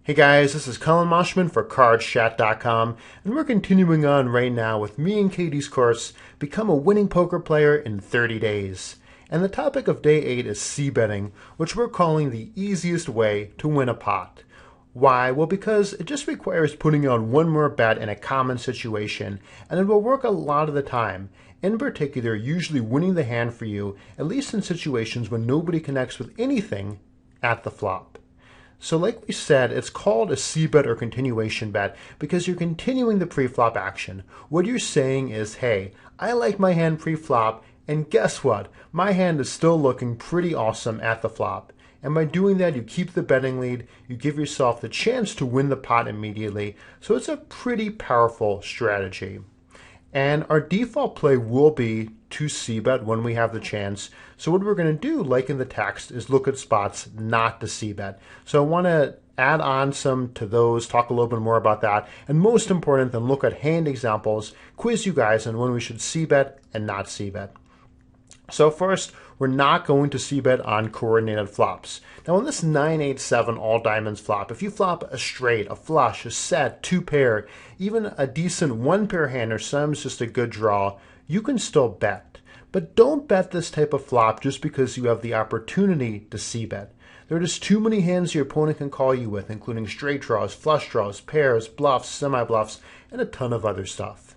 Hey guys, this is Colin Moshman for CardsChat.com, and we're continuing on right now with me and Katie's course, Become a Winning Poker Player in 30 Days. And the topic of Day 8 is c-betting, which we're calling the easiest way to win a pot. Why? Well, because it just requires putting on one more bet in a common situation, and it will work a lot of the time. In particular, usually winning the hand for you, at least in situations when nobody connects with anything at the flop. So like we said, it's called a c-bet or continuation bet because you're continuing the pre-flop action. What you're saying is, hey, I like my hand pre-flop, and guess what? My hand is still looking pretty awesome at the flop. And by doing that, you keep the betting lead, you give yourself the chance to win the pot immediately. So it's a pretty powerful strategy. And our default play will be to c-bet when we have the chance. So what we're going to do, like in the text, is look at spots not to c-bet. So I want to add on some to those, talk a little bit more about that, and most important, then look at hand examples, quiz you guys on when we should c-bet and not c-bet. So first, we're not going to c-bet on coordinated flops. Now on this 9-8-7 all diamonds flop, if you flop a straight, a flush, a set, two pair, even a decent one pair hand or sometimes just a good draw, you can still bet. But don't bet this type of flop just because you have the opportunity to c-bet. There are just too many hands your opponent can call you with, including straight draws, flush draws, pairs, bluffs, semi-bluffs, and a ton of other stuff.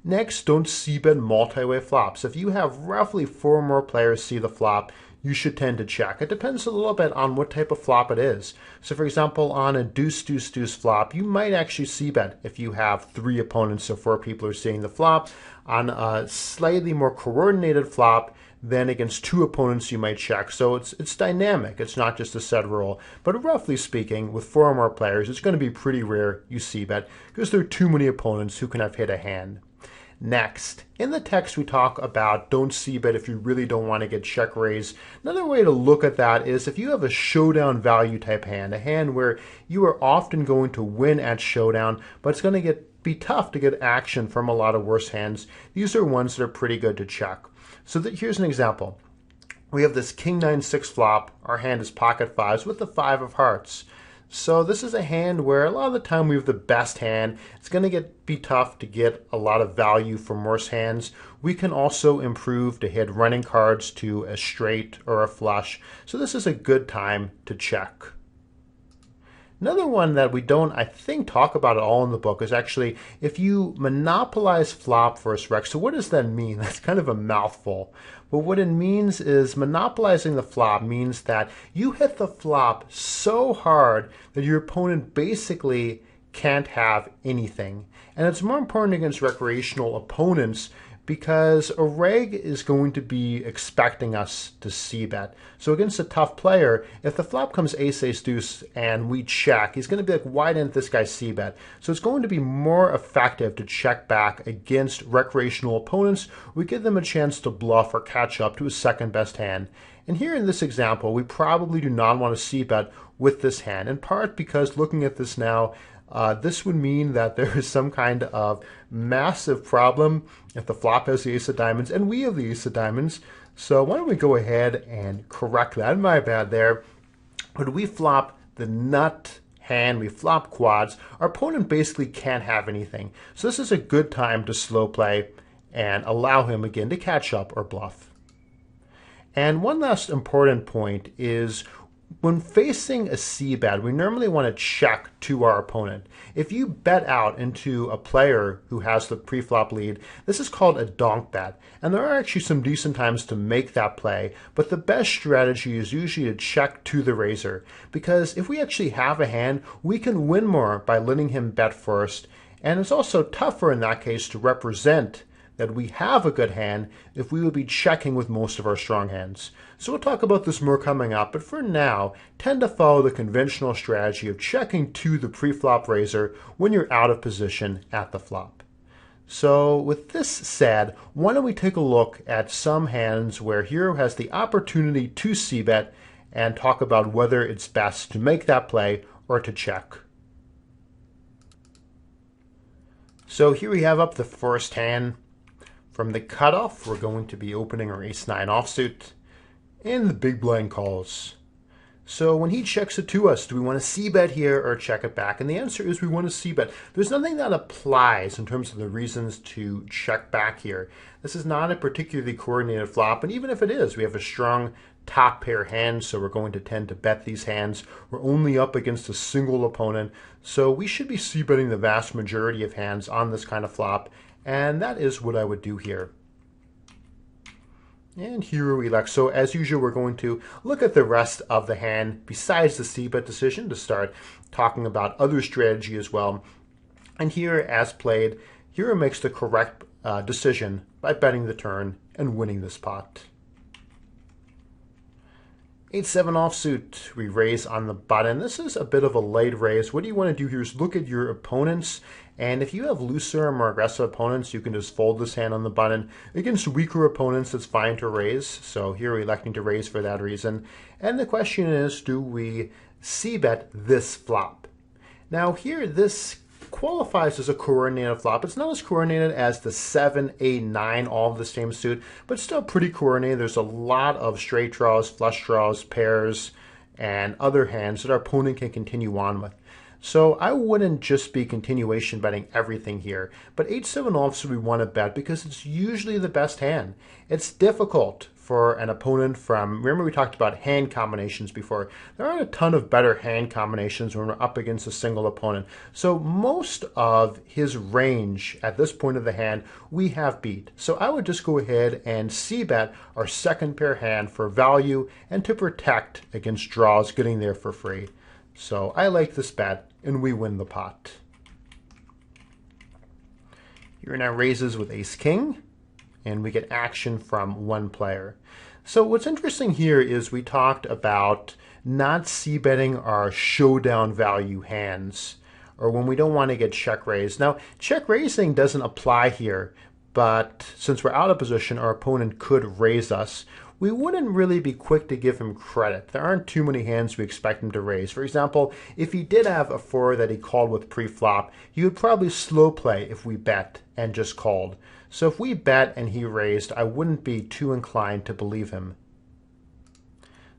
Next, don't c-bet multi-way flops. If you have roughly 4 or more players see the flop, you should tend to check. It depends a little bit on what type of flop it is. So for example, on a deuce-deuce-deuce flop, you might actually c-bet if you have 3 opponents, so 4 people are seeing the flop. On a slightly more coordinated flop, then against 2 opponents you might check. So it's dynamic. It's not just a set rule. But roughly speaking, with 4 or more players, it's going to be pretty rare you c-bet because there are too many opponents who can have hit a hand. Next, in the text we talk about don't c-bet if you really don't want to get check raised. Another way to look at that is if you have a showdown value type hand, a hand where you are often going to win at showdown, but it's going to be tough to get action from a lot of worse hands. These are ones that are pretty good to check. So here's an example. We have this King 9-6 flop. Our hand is pocket fives with the 5 of hearts. So this is a hand where a lot of the time we have the best hand. It's going to be tough to get a lot of value from worse hands. We can also improve to hit running cards to a straight or a flush. So this is a good time to check. Another one that we don't, I think, talk about at all in the book is actually if you monopolize flop versus rec. So what does that mean? That's kind of a mouthful. But what it means is monopolizing the flop means that you hit the flop so hard that your opponent basically can't have anything. And it's more important against recreational opponents because a reg is going to be expecting us to c-bet. So against a tough player, if the flop comes ace-ace-deuce and we check, he's going to be like, why didn't this guy c-bet? So it's going to be more effective to check back against recreational opponents. We give them a chance to bluff or catch up to a second best hand. And here in this example, we probably do not want to c-bet with this hand, in part because looking at this now, this would mean that there is some kind of massive problem if the flop has the ace of diamonds and we have the ace of diamonds. So why don't we go ahead and correct that? My bad there. When we flop the nut hand, we flop quads, our opponent basically can't have anything. So this is a good time to slow play and allow him again to catch up or bluff. And one last important point is when facing a c-bet, we normally want to check to our opponent. If you bet out into a player who has the pre-flop lead, this is called a Dontk Bet. And there are actually some decent times to make that play, but the best strategy is usually to check to the raiser. Because if we actually have a hand, we can win more by letting him bet first. And it's also tougher in that case to represent that we have a good hand if we would be checking with most of our strong hands. So we'll talk about this more coming up, but for now, tend to follow the conventional strategy of checking to the pre-flop raiser when you're out of position at the flop. So with this said, why don't we take a look at some hands where hero has the opportunity to c-bet and talk about whether it's best to make that play or to check. So here we have up the first hand. From the cutoff, we're going to be opening our ace-9 offsuit, and the big blind calls. So when he checks it to us, do we want to c-bet here or check it back? And the answer is we want to c-bet. There's nothing that applies in terms of the reasons to check back here. This is not a particularly coordinated flop, and even if it is, we have a strong top pair hand, so we're going to tend to bet these hands. We're only up against a single opponent, so we should be c-betting the vast majority of hands on this kind of flop, and that is what I would do here. And hero elects. So as usual, we're going to look at the rest of the hand besides the c-bet decision to start talking about other strategy as well. And here, as played, hero makes the correct decision by betting the turn and winning this pot. 8-7 offsuit, we raise on the button. This is a bit of a late raise. What you want to do here is look at your opponents, and if you have looser or more aggressive opponents, you can just fold this hand on the button. Against weaker opponents, it's fine to raise, so here we're electing to raise for that reason. And the question is, do we c-bet this flop? Now here, this qualifies as a coordinated flop. It's not as coordinated as the 7, 8, 9, all of the same suit, but still pretty coordinated. There's a lot of straight draws, flush draws, pairs, and other hands that our opponent can continue on with. So I wouldn't just be continuation betting everything here, but 8-7 offsuit we want to bet because it's usually the best hand. It's difficult for an opponent from, remember we talked about hand combinations before, there aren't a ton of better hand combinations when we're up against a single opponent. So most of his range at this point of the hand we have beat. So I would just go ahead and c-bet our second pair hand for value and to protect against draws getting there for free. So I like this bet and we win the pot. Here now raises with ace-king, and we get action from one player. So what's interesting here is we talked about not c-betting our showdown value hands, or when we don't want to get check raised. Now, check raising doesn't apply here, but since we're out of position, our opponent could raise us. We wouldn't really be quick to give him credit. There aren't too many hands we expect him to raise. For example, if he did have a 4 that he called with pre-flop, he would probably slow play if we bet and just called. So if we bet and he raised, I wouldn't be too inclined to believe him.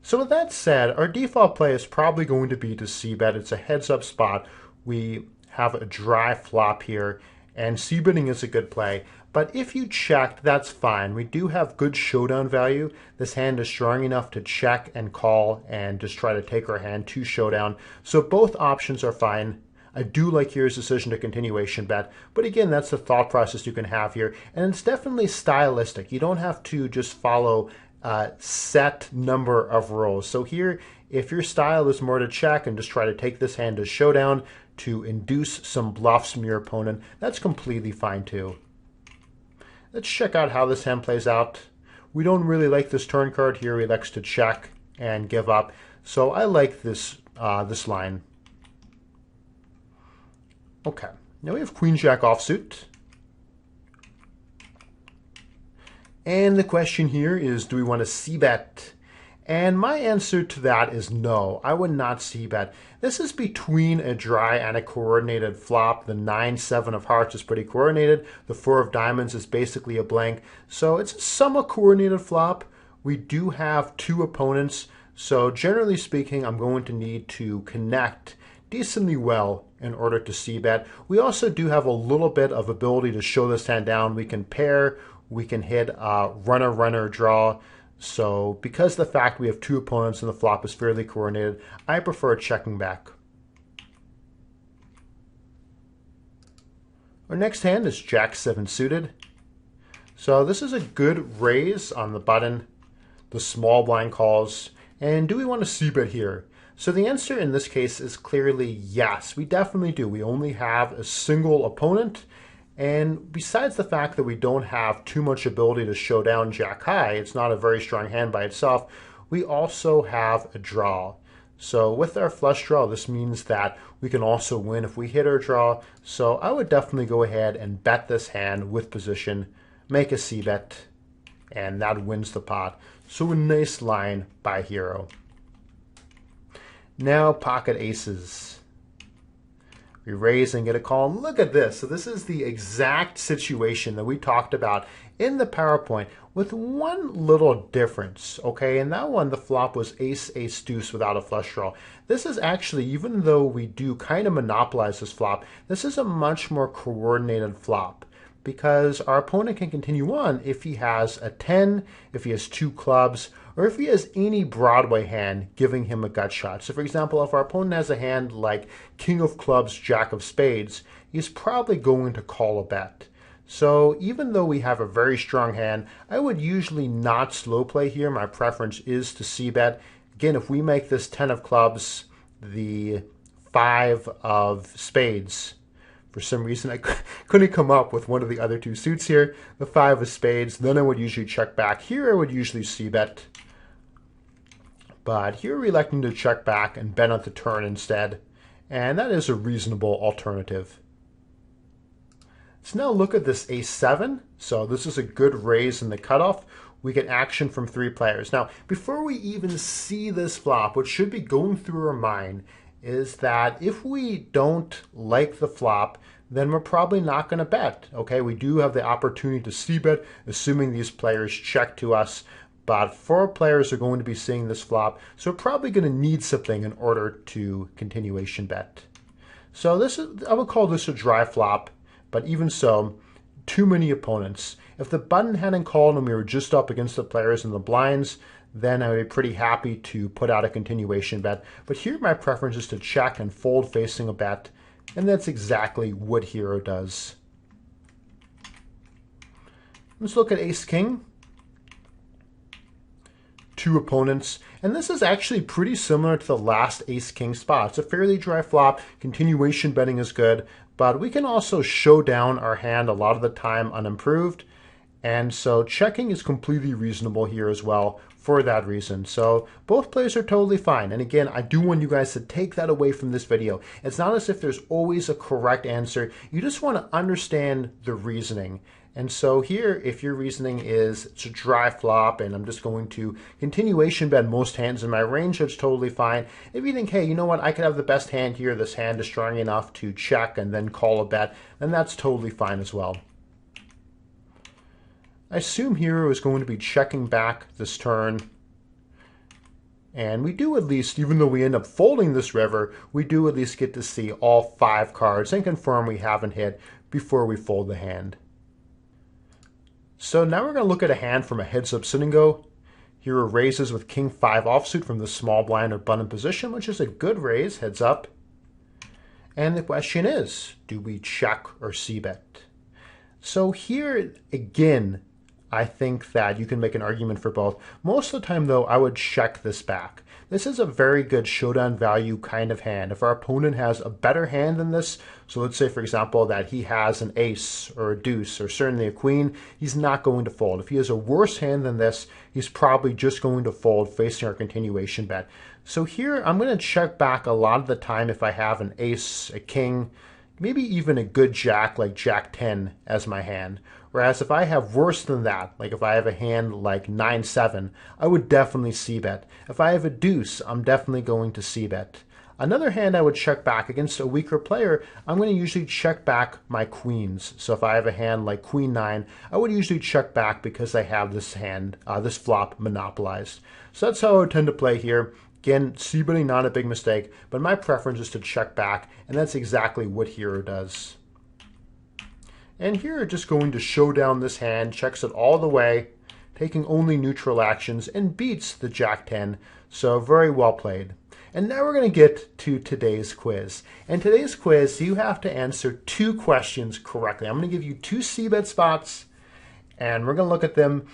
So with that said, our default play is probably going to be to c-bet. It's a heads-up spot. We have a dry flop here, and c-betting is a good play. But if you checked, that's fine. We do have good showdown value. This hand is strong enough to check and call and just try to take our hand to showdown. So both options are fine. I do like here's decision to continuation bet, but again, that's the thought process you can have here, and it's definitely stylistic. You don't have to just follow a set number of rules. So here, if your style is more to check and just try to take this hand to showdown to induce some bluffs from your opponent, that's completely fine too. Let's check out how this hand plays out. We don't really like this turn card here. He likes to check and give up, so I like this this line. Okay, now we have Queen Jack offsuit. And the question here is, do we want to c-bet? And my answer to that is no, I would not c-bet. This is between a dry and a coordinated flop. The 9-7 of hearts is pretty coordinated. The 4 of diamonds is basically a blank. So it's a somewhat coordinated flop. We do have 2 opponents. So generally speaking, I'm going to need to connect decently well in order to c-bet. We also do have a little bit of ability to show this hand down. We can pair, we can hit runner draw. So because the fact we have 2 opponents and the flop is fairly coordinated, I prefer checking back. Our next hand is Jack 7 suited. So this is a good raise on the button. The small blind calls. And do we want to c-bet here? So the answer in this case is clearly yes. We definitely do. We only have a single opponent. And besides the fact that we don't have too much ability to show down Jack high, it's not a very strong hand by itself, we also have a draw. So with our flush draw, this means that we can also win if we hit our draw. So I would definitely go ahead and bet this hand with position, make a c-bet, and that wins the pot. So a nice line by hero. Now pocket aces. We raise and get a call. And look at this. So this is the exact situation that we talked about in the PowerPoint with one little difference, okay? In that one, the flop was ace, ace, deuce without a flush draw. This is actually, even though we do kind of monopolize this flop, this is a much more coordinated flop, because our opponent can continue on if he has a 10, if he has 2 clubs, or if he has any Broadway hand giving him a gut shot. So for example, if our opponent has a hand like king of clubs, jack of spades, he's probably going to call a bet. So even though we have a very strong hand, I would usually not slow play here. My preference is to c-bet. Again, if we make this 10 of clubs, the 5 of spades, for some reason, I couldn't come up with one of the other 2 suits here. The 5 of spades, then I would usually check back. Here I would usually c-bet. But here we're electing to check back and bet on the turn instead. And that is a reasonable alternative. Let's now look at this ace-7. So this is a good raise in the cutoff. We get action from 3 players. Now, before we even see this flop, what should be going through our mind is that if we don't like the flop, then we're probably not going to bet. Okay, we do have the opportunity to c-bet, assuming these players check to us, but 4 players are going to be seeing this flop, so we're probably going to need something in order to continuation bet. So this is, I would call this a dry flop, but even so, too many opponents. If the button hadn't called and we were just up against the players in the blinds, then I would be pretty happy to put out a continuation bet. But here my preference is to check and fold facing a bet, and that's exactly what hero does. Let's look at ace-king. 2 opponents, and this is actually pretty similar to the last ace-king spot. It's a fairly dry flop. Continuation betting is good, but we can also show down our hand a lot of the time unimproved, and so checking is completely reasonable here as well for that reason. So both plays are totally fine. And again, I do want you guys to take that away from this video. It's not as if there's always a correct answer. You just want to understand the reasoning. And so here, if your reasoning is it's a dry flop and I'm just going to continuation bet most hands in my range, that's totally fine. If you think, hey, you know what, I could have the best hand here, this hand is strong enough to check and then call a bet, then that's totally fine as well. I assume hero is going to be checking back this turn. And we do at least, even though we end up folding this river, we do at least get to see all 5 cards and confirm we haven't hit before we fold the hand. So now we're going to look at a hand from a heads-up sit and go. Hero raises with king 5 offsuit from the small blind or button position, which is a good raise, heads up. And the question is, do we check or c-bet? So here, again, I think that you can make an argument for both. Most of the time, though, I would check this back. This is a very good showdown value kind of hand. If our opponent has a better hand than this, so let's say, for example, that he has an ace or a deuce or certainly a queen, he's not going to fold. If he has a worse hand than this, he's probably just going to fold facing our continuation bet. So here, I'm going to check back a lot of the time if I have an ace, a king, maybe even a good jack like jack 10 as my hand. Whereas if I have worse than that, like if I have a hand like 9-7, I would definitely c-bet. If I have a deuce, I'm definitely going to c-bet. Another hand I would check back against a weaker player, I'm going to usually check back my queens. So if I have a hand like queen 9, I would usually check back because I have this hand, this flop monopolized. So that's how I would tend to play here. Again, c-betting not a big mistake, but my preference is to check back, and that's exactly what hero does. And here just going to show down this hand, checks it all the way, taking only neutral actions, and beats the jack 10, so very well played. And now we're going to get to today's quiz. And today's quiz, you have to answer 2 questions correctly. I'm going to give you 2 c-bet spots, and we're going to look at them.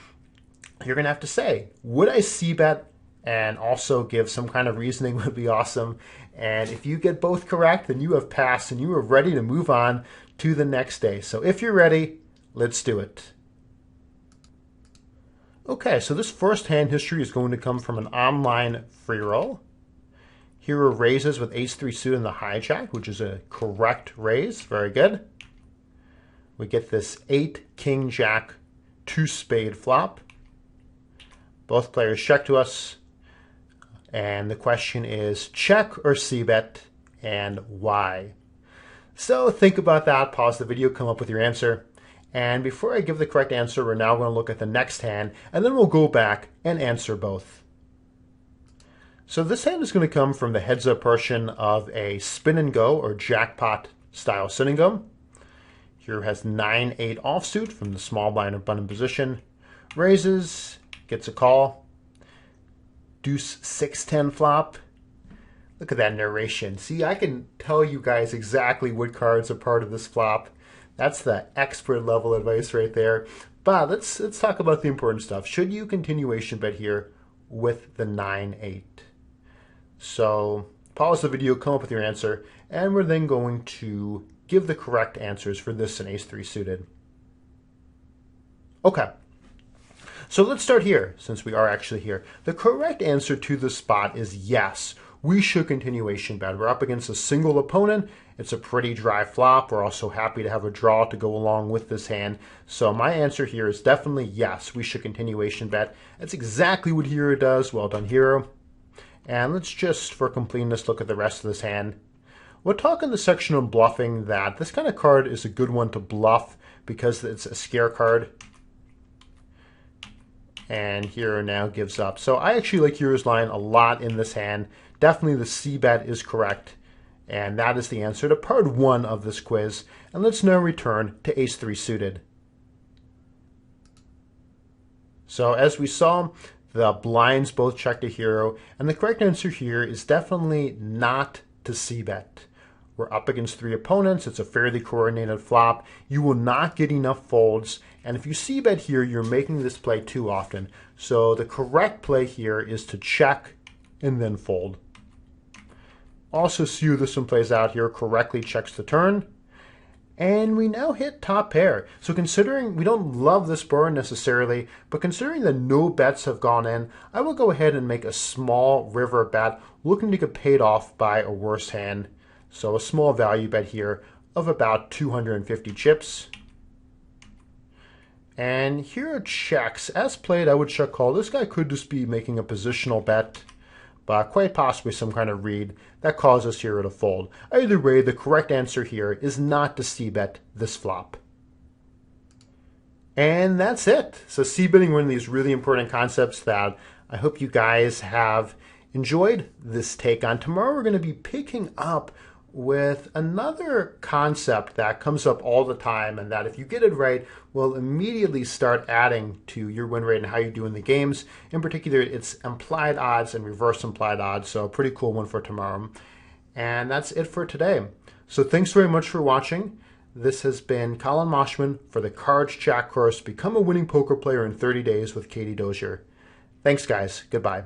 You're going to have to say, would I c-bet? And also give some kind of reasoning would be awesome. And if you get both correct, then you have passed and you are ready to move on to the next day. So if you're ready, let's do it. Okay, so this first hand history is going to come from an online free roll. Hero raises with ace-3 suit in the hijack, which is a correct raise. Very good. We get this 8 king jack 2 spade flop. Both players check to us. And the question is check or c-bet and why? So think about that, pause the video, come up with your answer. And before I give the correct answer, we're now going to look at the next hand, and then we'll go back and answer both. So this hand is going to come from the heads up portion of a spin and go or jackpot style sit and go. Here has 9-8 offsuit from the small blind or button position. Raises, gets a call. Deuce 6-10 flop. Look at that narration. See, I can tell you guys exactly what cards are part of this flop. That's the expert level advice right there. But let's talk about the important stuff. Should you continuation bet here with the 9-8? So pause the video, come up with your answer, and we're then going to give the correct answers for this and ace-3 suited. Okay. So let's start here, since we are actually here. The correct answer to this spot is yes. We should continuation bet. We're up against a single opponent. It's a pretty dry flop. We're also happy to have a draw to go along with this hand. So my answer here is definitely yes, we should continuation bet. That's exactly what Hero does. Well done, Hero. And let's just, for completeness, look at the rest of this hand. We'll talk in the section on bluffing that this kind of card is a good one to bluff because it's a scare card. And Hero now gives up. So I actually like Hero's line a lot in this hand. Definitely the C bet is correct. And that is the answer to part 1 of this quiz. And let's now return to ace-3 suited. So as we saw, the blinds both check to Hero. And the correct answer here is definitely not to C bet. We're up against 3 opponents. It's a fairly coordinated flop. You will not get enough folds. And if you C bet here, you're making this play too often. So the correct play here is to check and then fold. Also see how this one plays out here. Correctly checks the turn. And we now hit top pair. So considering we don't love this board necessarily, but considering that no bets have gone in, I will go ahead and make a small river bet looking to get paid off by a worse hand. So a small value bet here of about 250 chips. And here it checks. As played, I would check call. This guy could just be making a positional bet, but quite possibly some kind of read that causes Hero to fold. Either way, the correct answer here is not to C-bet this flop. And that's it. So C-betting, one of these really important concepts that I hope you guys have enjoyed this take on. Tomorrow we're going to be picking up with another concept that comes up all the time, and that if you get it right will immediately start adding to your win rate and how you do in the games. In particular, it's implied odds and reverse implied odds, so a pretty cool one for tomorrow. And that's it for today. So thanks very much for watching. This has been Colin Moshman for the Cards Chat course, Become a Winning Poker Player in 30 Days with Katie Dozier. Thanks, guys. Goodbye.